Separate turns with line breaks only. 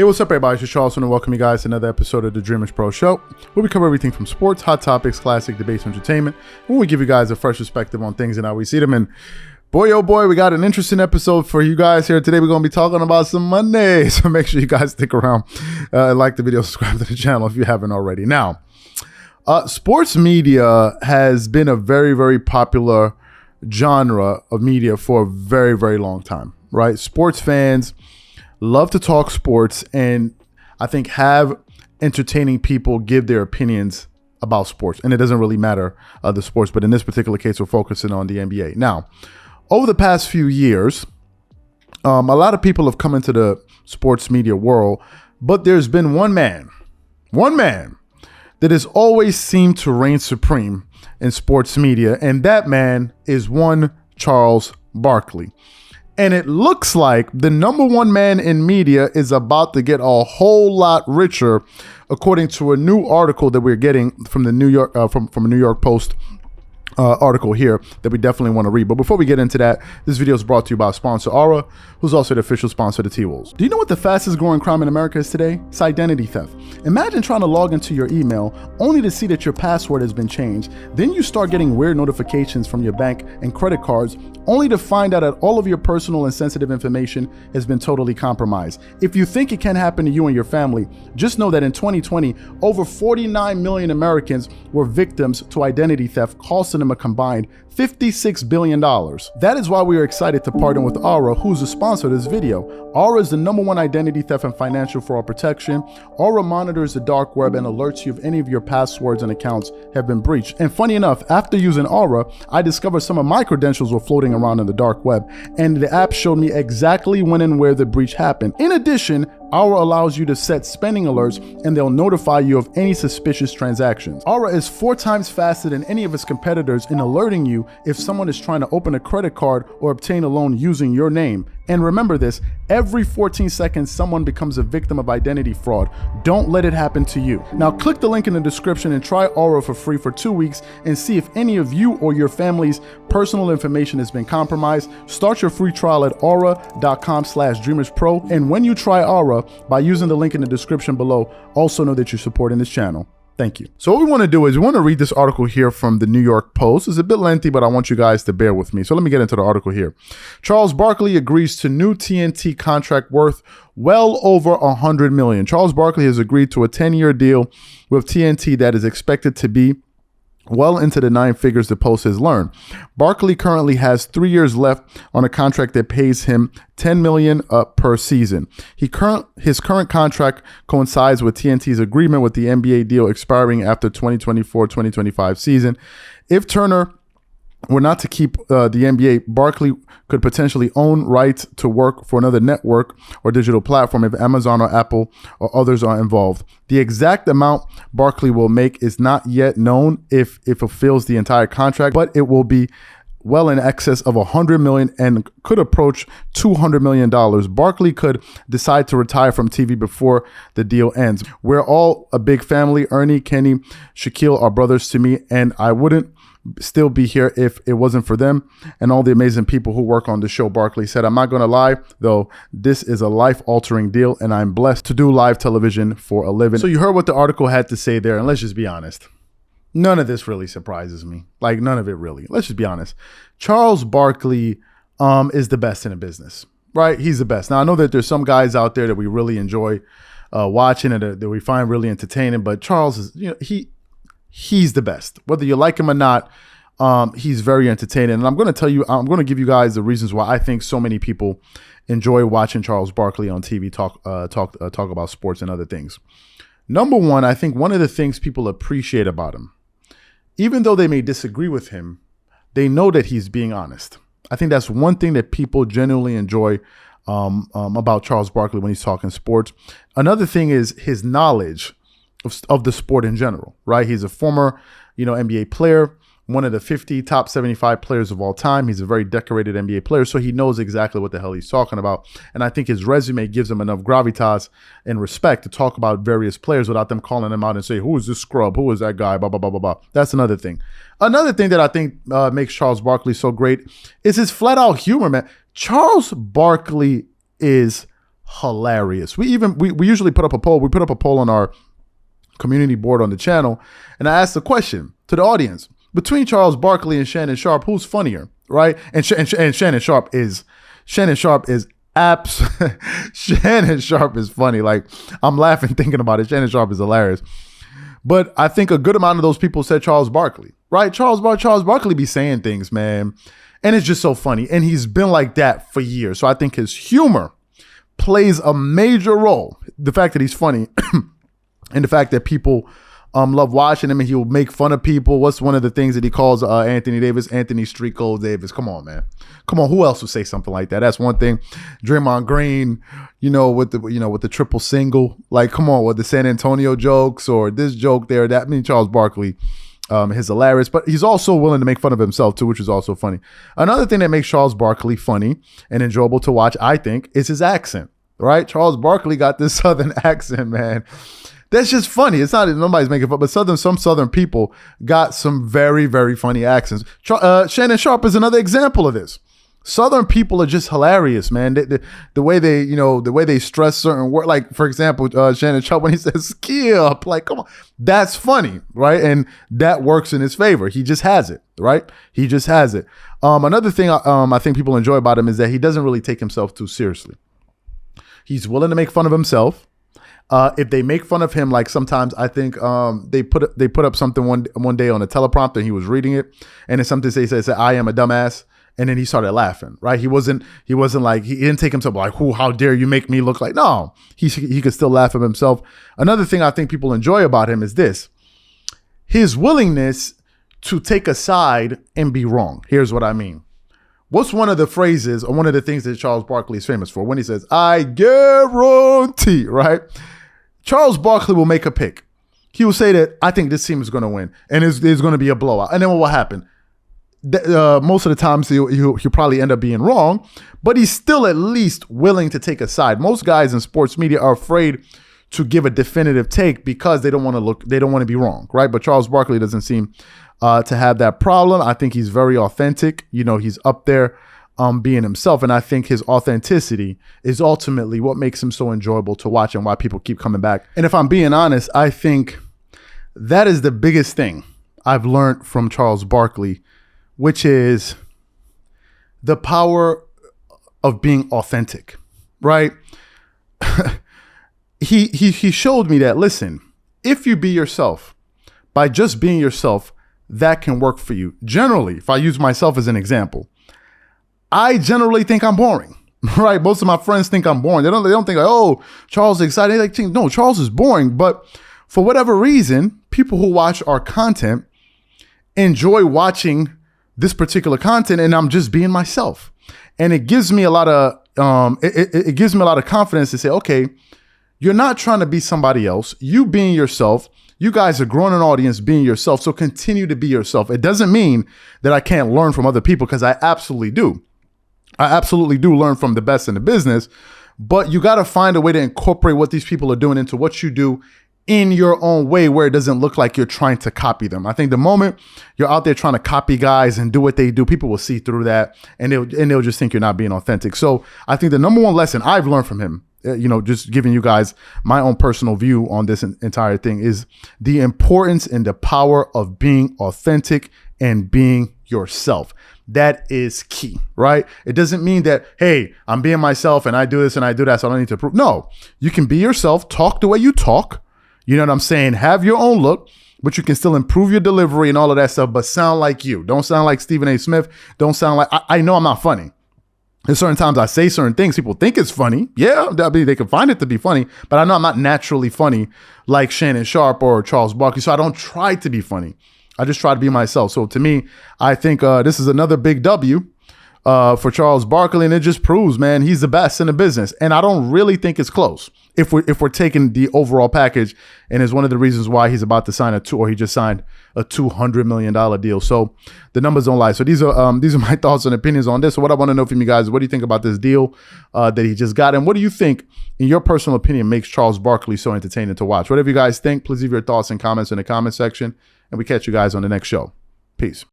Hey, what's up, everybody? It's Charles, and welcome you guys to another episode of the Dreamerspro Show, where we cover everything from sports, hot topics, classic debates, entertainment, and we give you guys a fresh perspective on things and how we see them. And boy, oh boy, we got an interesting episode for you guys here today. We're going to be talking about some Monday, so make sure you guys stick around, like the video, subscribe to the channel if you haven't already. Now, sports media has been a very, very popular genre of media for a very, very long time, right? Sports fans love to talk sports and I think have entertaining people give their opinions about sports. And it doesn't really matter the sports, but in this particular case, we're focusing on the NBA. Now, over the past few years, a lot of people have come into the sports media world, but there's been one man that has always seemed to reign supreme in sports media. And that man is one Charles Barkley. And it looks like the number one man in media is about to get a whole lot richer, according to a new article that we're getting from the New York from a New York Post article here that we definitely want to read. But before we get into that, this video is brought to you by sponsor Aura, who's also the official sponsor of the T-Wolves. Do you know what the fastest growing crime in America is today? It's identity theft. Imagine trying to log into your email only to see that your password has been changed. Then you start getting weird notifications from your bank and credit cards, only to find out that all of your personal and sensitive information has been totally compromised. If you think it can happen to you and your family, just know that in 2020, over 49 million Americans were victims to identity theft, costing them a combined $56 billion. That is why we are excited to partner with Aura, who's the sponsor of this video. Aura is the #1 identity theft and financial fraud protection. Aura monitors the dark web and alerts you if any of your passwords and accounts have been breached. And funny enough, after using Aura, I discovered some of my credentials were floating around in the dark web, and the app showed me exactly when and where the breach happened. In addition, Aura allows you to set spending alerts, and they'll notify you of any suspicious transactions. Aura is 4 times faster than any of its competitors in alerting you if someone is trying to open a credit card or obtain a loan using your name. And remember this, every 14 seconds, someone becomes a victim of identity fraud. Don't let it happen to you. Now click the link in the description and try Aura for free for 2 weeks and see if any of you or your family's personal information has been compromised. Start your free trial at aura.com/dreamerspro. And when you try Aura, by using the link in the description below, also know that you're supporting this channel. Thank you. So what we want to do is we want to read this article here from the New York Post. It's a bit lengthy, but I want you guys to bear with me. So let me get into the article here. Charles Barkley agrees to new TNT contract worth well over $100 million. Charles Barkley has agreed to a 10-year deal with TNT that is expected to be well into the 9 figures, the Post has learned. Barkley currently has 3 years left on a contract that pays him $10 million per season. His current contract coincides with TNT's agreement with the NBA deal expiring after 2024-2025 season. If Turner were not to keep the NBA, Barkley could potentially own rights to work for another network or digital platform if Amazon or Apple or others are involved. The exact amount Barkley will make is not yet known if it fulfills the entire contract, but it will be well in excess of $100 million and could approach $200 million. Barkley could decide to retire from TV before the deal ends. We're all a big family. Ernie, Kenny, Shaquille are brothers to me, and I wouldn't still be here if it wasn't for them and all the amazing people who work on the show. Barkley said, I'm not going to lie, though, this is a life-altering deal, and I'm blessed to do live television for a living. So you heard what the article had to say there, and let's just be honest. None of this really surprises me. Like, none of it really. Let's just be honest. Charles Barkley is the best in the business, right? He's the best. Now, I know that there's some guys out there that we really enjoy watching and that we find really entertaining, but Charles is, he's the best. Whether you like him or not, he's very entertaining. And I'm going to give you guys the reasons why I think so many people enjoy watching Charles Barkley on TV talk about sports and other things. Number one, I think one of the things people appreciate about him, even though they may disagree with him, they know that he's being honest. I think that's one thing that people genuinely enjoy about Charles Barkley when he's talking sports. Another thing is his knowledge of the sport in general, right? He's a former, NBA player, one of the 50 top 75 players of all time. He's a very decorated NBA player, so he knows exactly what the hell he's talking about. And I think his resume gives him enough gravitas and respect to talk about various players without them calling him out and say, who is this scrub? Who is that guy? Blah, blah, blah, blah, blah. That's another thing. Another thing that I think makes Charles Barkley so great is his flat out humor, man. Charles Barkley is hilarious. We usually put up a poll. We put up a poll on our community board on the channel, and I asked the question to the audience: between Charles Barkley and Shannon Sharpe, who's funnier, right? And Shannon Sharpe is Shannon Sharpe is funny. Like, I'm laughing thinking about it. Shannon Sharpe is hilarious. But I think a good amount of those people said Charles Barkley, right? Charles Barkley be saying things, man, and it's just so funny. And he's been like that for years. So I think his humor plays a major role. The fact that he's funny and the fact that people love watching him, and he'll make fun of people. What's one of the things that he calls Anthony Davis? Anthony Street Code Davis. Come on, man. Come on. Who else would say something like that? That's one thing. Draymond Green, with the triple single. Like, come on, with the San Antonio jokes or this joke there. That, I mean, Charles Barkley is hilarious, but he's also willing to make fun of himself too, which is also funny. Another thing that makes Charles Barkley funny and enjoyable to watch, I think, is his accent. Right? Charles Barkley got this Southern accent, man. That's just funny. It's not, nobody's making fun, but some Southern people got some very, very funny accents. Shannon Sharpe is another example of this. Southern people are just hilarious, man. The way they stress certain words, like, for example, Shannon Sharpe, when he says skip, like, come on, that's funny, right? And that works in his favor. He just has it, right? He just has it. Another thing I think people enjoy about him is that he doesn't really take himself too seriously. He's willing to make fun of himself. If they make fun of him, like sometimes I think they put up something one day on a teleprompter, and he was reading it, and it's something they say, I am a dumbass, and then he started laughing. Right? He didn't take himself like, how dare you make me look like? No, he could still laugh at himself. Another thing I think people enjoy about him is this: his willingness to take a side and be wrong. Here's what I mean. What's one of the phrases or one of the things that Charles Barkley is famous for? When he says, I guarantee, right? Charles Barkley will make a pick. He will say that, I think this team is going to win, and there's going to be a blowout. And then what will happen? Most of the times he'll probably end up being wrong, but he's still at least willing to take a side. Most guys in sports media are afraid to give a definitive take because they don't want to be wrong, right? But Charles Barkley doesn't seem to have that problem. I think he's very authentic. He's up there being himself. And I think his authenticity is ultimately what makes him so enjoyable to watch and why people keep coming back. And if I'm being honest, I think that is the biggest thing I've learned from Charles Barkley, which is the power of being authentic, right? He showed me that, listen, if you be yourself, by just being yourself, that can work for you. Generally, if I use myself as an example, I generally think I'm boring, right? Most of my friends think I'm boring. They don't think like, oh, Charles is exciting. They think, no, Charles is boring. But for whatever reason, people who watch our content enjoy watching this particular content, and I'm just being myself. And it gives me a lot of it gives me a lot of confidence to say, okay, you're not trying to be somebody else. You being yourself. You guys are growing an audience being yourself. So continue to be yourself. It doesn't mean that I can't learn from other people, because I absolutely do. I absolutely do learn from the best in the business, but you got to find a way to incorporate what these people are doing into what you do in your own way, where it doesn't look like you're trying to copy them. I think the moment you're out there trying to copy guys and do what they do, people will see through that, and they'll just think you're not being authentic. So I think the number one lesson I've learned from him, just giving you guys my own personal view on this entire thing, is the importance and the power of being authentic and being yourself. That is key, right? It doesn't mean that, hey, I'm being myself and I do this and I do that, so I don't need to prove. No, you can be yourself, talk the way you talk. You know what I'm saying? Have your own look, but you can still improve your delivery and all of that stuff, but sound like you. Don't sound like Stephen A. Smith. Don't sound like, I know I'm not funny. There's certain times I say certain things, people think it's funny. Yeah, they can find it to be funny, but I know I'm not naturally funny like Shannon Sharpe or Charles Barkley, so I don't try to be funny. I just try to be myself. So to me, I think this is another big W for Charles Barkley, and it just proves, man, he's the best in the business. And I don't really think it's close if we're taking the overall package, and is one of the reasons why he's about to sign he just signed a $200 million deal. So the numbers don't lie. So these are my thoughts and opinions on this. So what I want to know from you guys is, what do you think about this deal that he just got? And what do you think, in your personal opinion, makes Charles Barkley so entertaining to watch? Whatever you guys think, please leave your thoughts and comments in the comment section, and we catch you guys on the next show. Peace.